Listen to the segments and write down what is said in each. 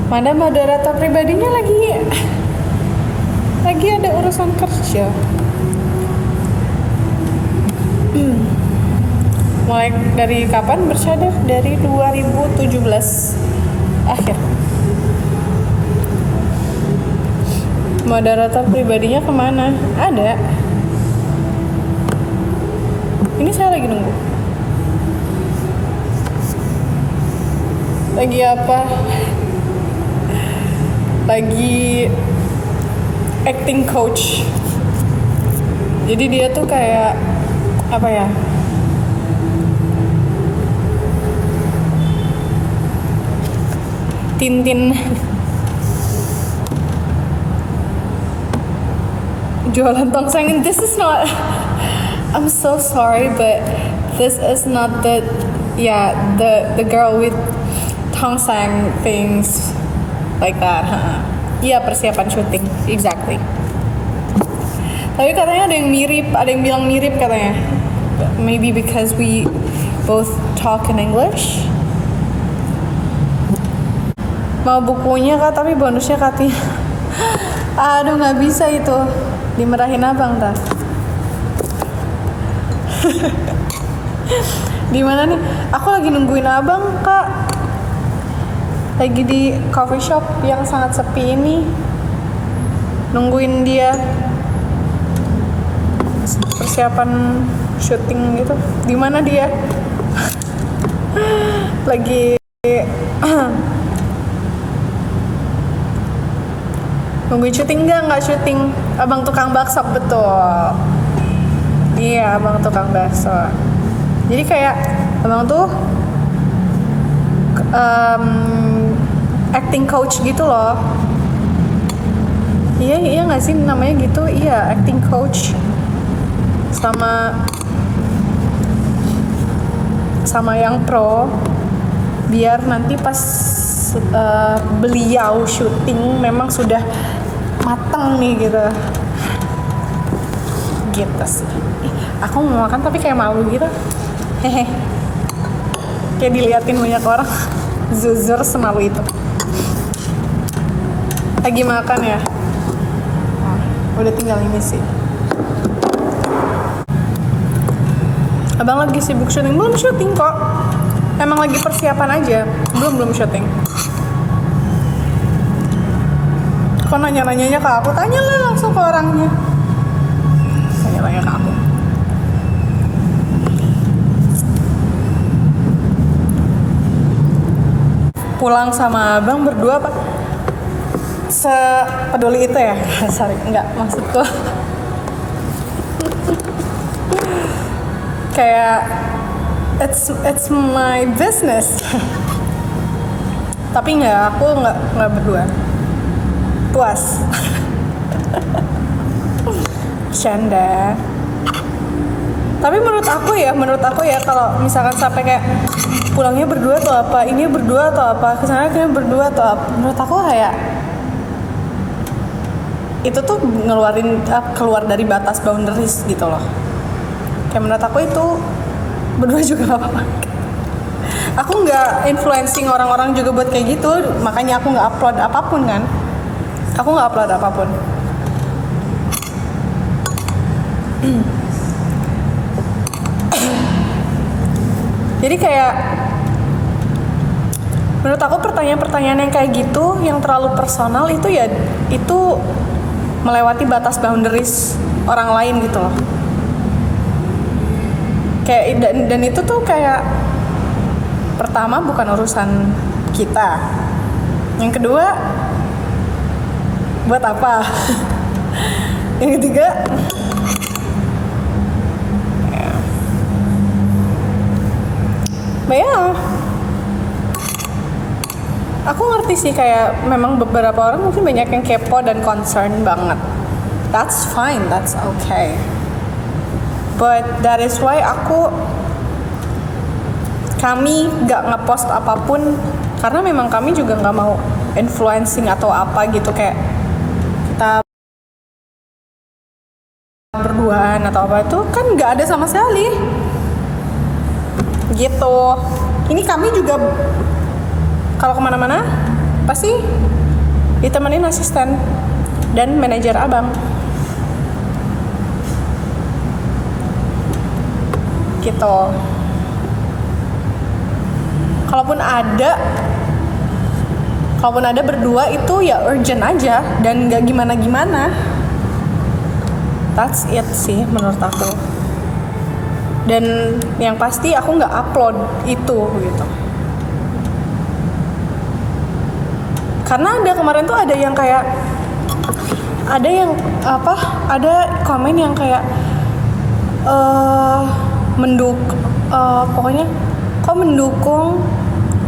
Mana moderator pribadinya lagi ada urusan kerja. Mulai dari kapan bercadar? Dari 2017 akhir. Moderator pribadinya kemana? Ada. Ini saya lagi nunggu. Lagi apa? Lagi acting coach. Jadi dia tuh kayak apa ya? Tintin jualan tongseng. And this is not, I'm so sorry, but this is not the girl with tongseng things like that. Iya, persiapan syuting, exactly. Tapi katanya ada yang bilang mirip katanya. Maybe because we both talk in English. Mau bukunya Kak, tapi bonusnya Katia. Aduh, nggak bisa itu. Dimarahin abang dah. Di mana nih? Aku lagi nungguin abang Kak. Lagi di coffee shop yang sangat sepi ini. Nungguin dia. Persiapan syuting gitu. Di mana dia? Lagi nungguin syuting nggak syuting. Abang tukang bakso, betul. Iya, abang tukang bakso. Jadi kayak abang tuh acting coach gitu loh. Iya nggak sih namanya gitu? Iya, acting coach. Sama yang pro, biar nanti pas beliau syuting memang sudah matang nih gitu sih. Aku mau makan tapi kayak malu gitu, hehe, kayak diliatin banyak orang. Zuzur semalu itu. Lagi makan ya. Udah tinggal ini sih. Abang lagi sibuk syuting? Belum syuting kok, emang lagi persiapan aja. Belum syuting. Kok nanya-nanyanya ke aku? Tanyalah langsung ke orangnya. Tanya-tanya ke aku. Pulang sama abang berdua apa? Sepeduli itu ya? Sorry, enggak, maksudku kayak it's my business. Tapi aku nggak berdua. Puas. Canda. Tapi menurut aku ya kalau misalkan sampai kayak pulangnya berdua atau apa, ini berdua atau apa, kesana kayak berdua atau apa, menurut aku kayak itu tuh keluar dari batas boundaries gitu loh. Kayak menurut aku itu berdua juga gak apa-apa. Aku nggak influencing orang-orang juga buat kayak gitu, makanya aku nggak upload apapun kan. Aku nggak upload apapun. Jadi kayak menurut aku pertanyaan-pertanyaan yang kayak gitu, yang terlalu personal itu ya itu melewati batas boundaries orang lain gitu loh. Kayak dan itu tuh kayak pertama bukan urusan kita. Yang kedua, buat apa? Yang ketiga, ya, aku ngerti sih kayak memang beberapa orang mungkin banyak yang kepo dan concern banget. That's fine, that's okay. But that is why kami gak ngepost apapun, karena memang kami juga gak mau influencing atau apa gitu, kayak kita berduaan atau apa itu kan gak ada sama sekali gitu. Ini kami juga kalau kemana-mana pasti ditemenin asisten dan manajer abang gitu. Kalaupun ada berdua itu ya urgent aja dan nggak gimana-gimana. That's it sih menurut aku. Dan yang pasti aku nggak upload itu gitu. Karena kemarin tuh ada yang kayak ada komen yang kayak pokoknya kok mendukung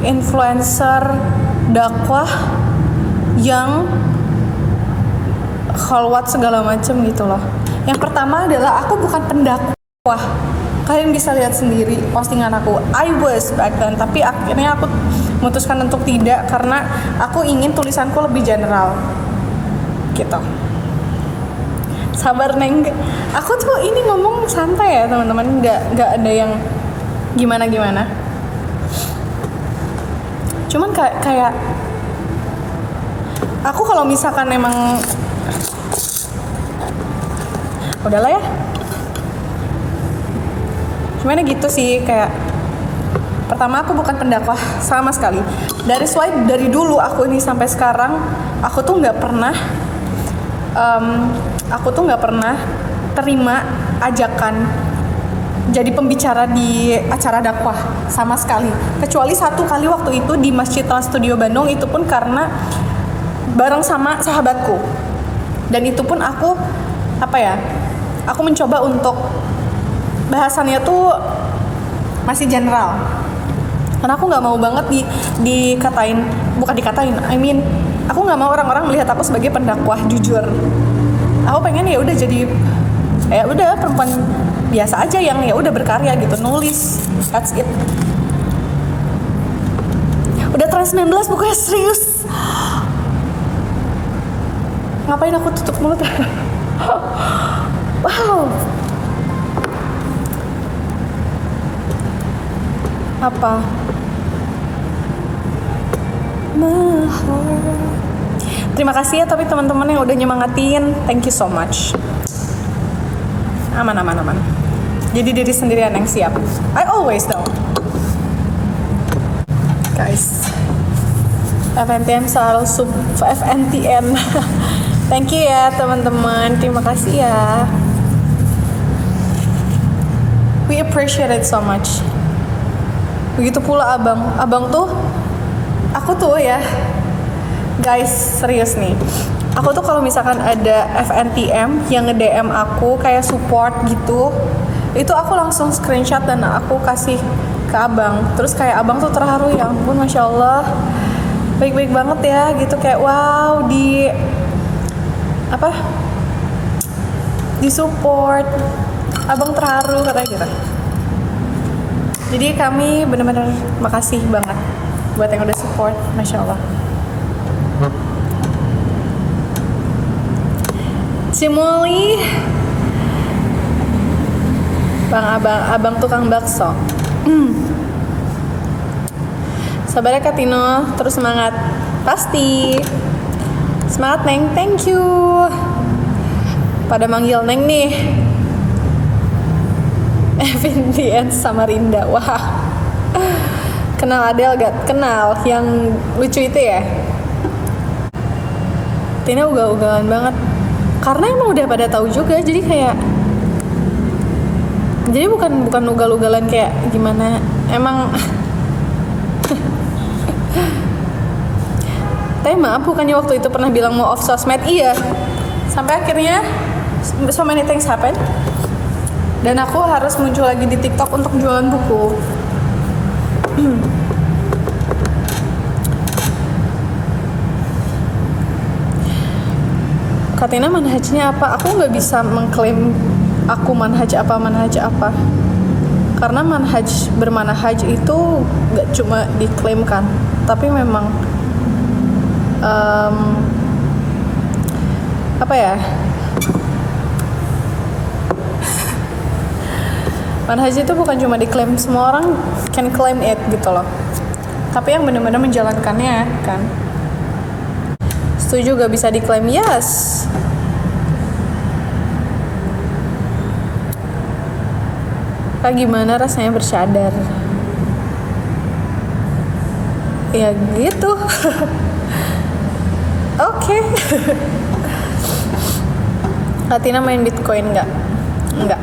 influencer dakwah yang khalwat segala macem gitu loh. Yang pertama adalah aku bukan pendakwah. Kalian bisa lihat sendiri postingan aku. I was back then, tapi akhirnya aku memutuskan untuk tidak karena aku ingin tulisanku lebih general. Gitu. Sabar Neng. Aku tuh ini ngomong santai ya teman-teman, nggak ada yang gimana-gimana. Cuman kayak aku kalau misalkan emang udahlah ya. Gimana gitu sih, kayak pertama aku bukan pendakwah sama sekali. Dari dulu aku ini sampai sekarang aku tuh nggak pernah terima ajakan jadi pembicara di acara dakwah sama sekali. Kecuali satu kali waktu itu di Masjid Trans Studio Bandung, itu pun karena bareng sama sahabatku. Dan itu pun aku mencoba untuk bahasannya tuh masih general. Karena aku nggak mau banget aku nggak mau orang-orang melihat aku sebagai pendakwah jujur. Aku pengen ya udah perempuan biasa aja yang ya udah berkarya gitu, nulis, that's it. Udah trans 19 bukannya serius. Ngapain aku tutup mulut? Wow. Apa? Terima kasih ya tapi teman-teman yang udah nyemangatin. Thank you so much. Aman. Jadi diri sendirian yang siap. I always know. Guys. FNTM selalu FNTM. Thank you ya teman-teman. Terima kasih ya. We appreciate it so much. Begitu pula abang tuh, aku tuh ya guys, serius nih, aku tuh kalau misalkan ada FNTM yang nge-DM aku kayak support gitu, itu aku langsung screenshot dan aku kasih ke abang. Terus kayak abang tuh terharu, ya ampun Masya Allah, baik-baik banget ya gitu, kayak wow, di support, abang terharu katanya gitu. Jadi kami benar-benar makasih banget buat yang udah support, Masya Allah. Cimoli, abang tukang bakso. Sabar ya Kak Tino, terus semangat. Pasti. Semangat Neng, thank you. Pada manggil Neng nih. FNTN Samarinda. Wah. Kenal Adele gak? Kenal. Yang lucu itu ya. Tina ugal-ugalan banget. Karena emang udah pada tahu juga. Jadi kayak bukan ugal-ugalan kayak gimana. Emang Tapi maaf, bukannya waktu itu pernah bilang mau off sosmed? Iya. Sampai akhirnya so many things happen. Dan aku harus muncul lagi di TikTok untuk jualan buku. Katina manhajnya apa? Aku nggak bisa mengklaim aku manhaj apa. Karena bermanhaj itu nggak cuma diklaimkan, tapi memang manhaj itu bukan cuma diklaim, semua orang can claim it gitu loh. Tapi yang benar-benar menjalankannya kan. setuju gak bisa diklaim? Yes. Kak, gimana rasanya bercadar? Ya gitu. Oke. Latina main Bitcoin nggak? Nggak.